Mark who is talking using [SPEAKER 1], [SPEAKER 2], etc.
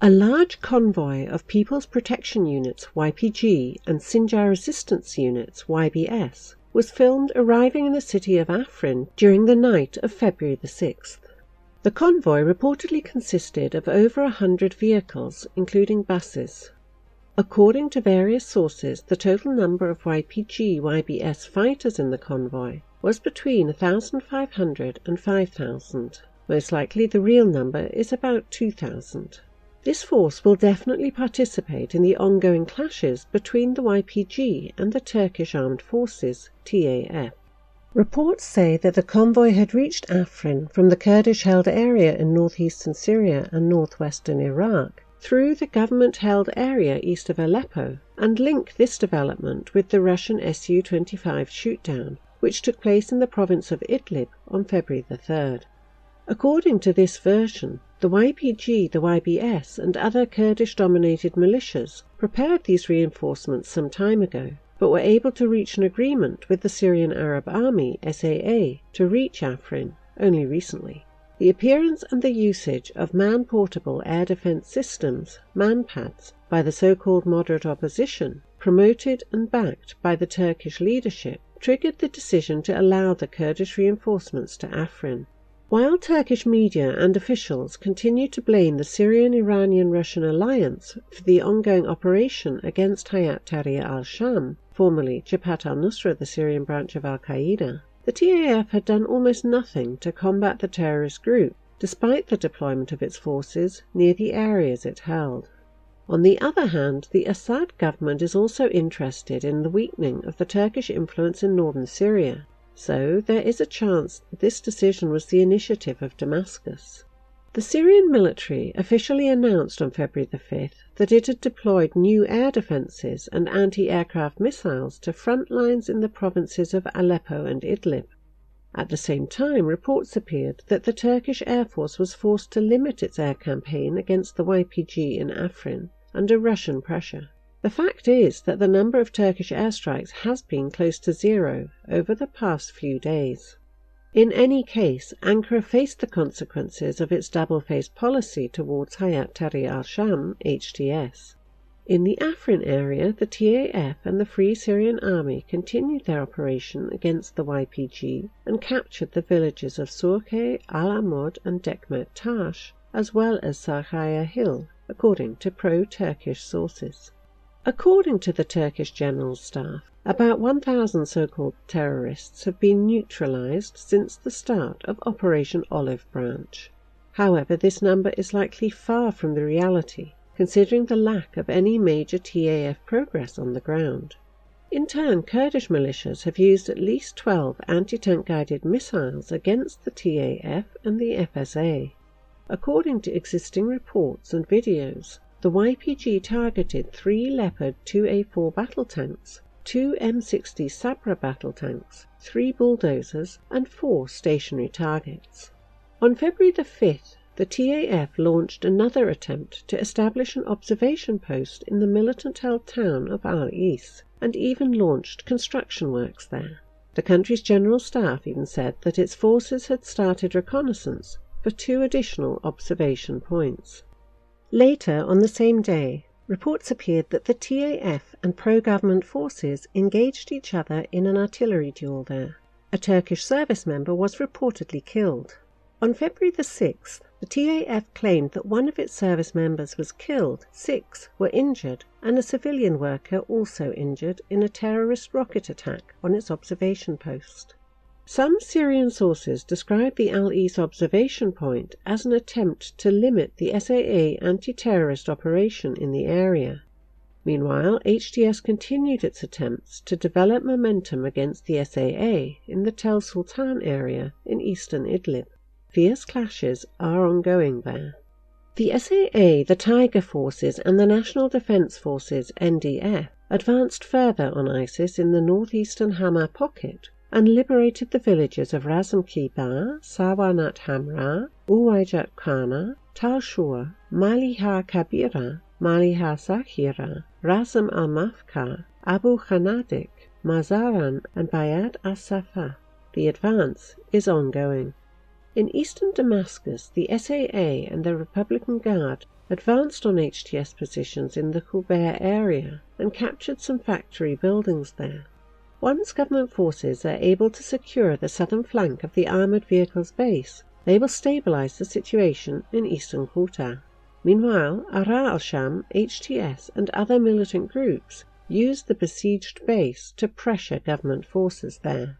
[SPEAKER 1] A large convoy of People's Protection Units (YPG) and Sinjar Resistance Units (YBS) was filmed arriving in the city of Afrin during the night of February the 6th. The convoy reportedly consisted of over 100 vehicles, including buses. According to various sources, the total number of YPG/YBS fighters in the convoy was between 1,500 and 5,000. Most likely the real number is about 2,000. This force will definitely participate in the ongoing clashes between the YPG and the Turkish Armed Forces, TAF. Reports say that the convoy had reached Afrin from the Kurdish-held area in northeastern Syria and northwestern Iraq through the government-held area east of Aleppo, and link this development with the Russian Su-25 shootdown, which took place in the province of Idlib on February the 3rd. According to this version, the YPG, the YBS, and other Kurdish-dominated militias prepared these reinforcements some time ago, but were able to reach an agreement with the Syrian Arab Army, SAA, to reach Afrin only recently. The appearance and the usage of man-portable air defense systems, MANPADS, by the so-called moderate opposition, promoted and backed by the Turkish leadership, triggered the decision to allow the Kurdish reinforcements to Afrin. While Turkish media and officials continue to blame the Syrian-Iranian-Russian alliance for the ongoing operation against Hayat Tahrir al-Sham, formerly Jabhat al-Nusra, the Syrian branch of al-Qaeda, the TAF had done almost nothing to combat the terrorist group, despite the deployment of its forces near the areas it held. On the other hand, the Assad government is also interested in the weakening of the Turkish influence in northern Syria. So there is a chance that this decision was the initiative of Damascus. The Syrian military officially announced on February the 5th that it had deployed new air defenses and anti-aircraft missiles to front lines in the provinces of Aleppo and Idlib. At the same time, reports appeared that the Turkish Air Force was forced to limit its air campaign against the YPG in Afrin under Russian pressure. The fact is that the number of Turkish airstrikes has been close to zero over the past few days. In any case, Ankara faced the consequences of its double-faced policy towards Hayat Tahrir al-Sham, HTS. In the Afrin area, the TAF and the Free Syrian Army continued their operation against the YPG and captured the villages of Surkhe, Al-Amud and Dekmet Tash, as well as Sarhaya Hill, according to pro-Turkish sources. According to the Turkish General Staff, about 1,000 so-called terrorists have been neutralized since the start of Operation Olive Branch. However, this number is likely far from the reality, considering the lack of any major TAF progress on the ground. In turn, Kurdish militias have used at least 12 anti-tank guided missiles against the TAF and the FSA. According to existing reports and videos, the YPG targeted 3 Leopard 2A4 battle tanks, 2 M60 Sabra battle tanks, 3 bulldozers, and 4 stationary targets. On February the 5th, the TAF launched another attempt to establish an observation post in the militant-held town of Al-Is, and even launched construction works there. The country's General Staff even said that its forces had started reconnaissance for 2 additional observation points. Later on the same day, reports appeared that the TAF and pro-government forces engaged each other in an artillery duel there. A Turkish service member was reportedly killed. On February the 6th, the TAF claimed that one of its service members was killed, 6 were injured, and a civilian worker also injured in a terrorist rocket attack on its observation post. Some Syrian sources describe the Al-Is observation point as an attempt to limit the SAA anti-terrorist operation in the area. Meanwhile, HTS continued its attempts to develop momentum against the SAA in the Tel Sultan area in eastern Idlib. Fierce clashes are ongoing there. The SAA, the Tiger Forces, and the National Defense Forces, NDF, advanced further on ISIS in the northeastern Hama pocket and liberated the villages of Razm Kibar, Sawanat Hamra, Uwajat Khana, Tal Shur, Maliha Kabira, Maliha Sakhira, Razm al-Mafka, Abu Khanadik, Mazaran, and Bayat as-Safa. The advance is ongoing. In eastern Damascus, the SAA and the Republican Guard advanced on HTS positions in the Khuber area and captured some factory buildings there. Once government forces are able to secure the southern flank of the armoured vehicles base, they will stabilise the situation in eastern Ghouta. Meanwhile, Ara al-Sham, HTS and other militant groups used the besieged base to pressure government forces there.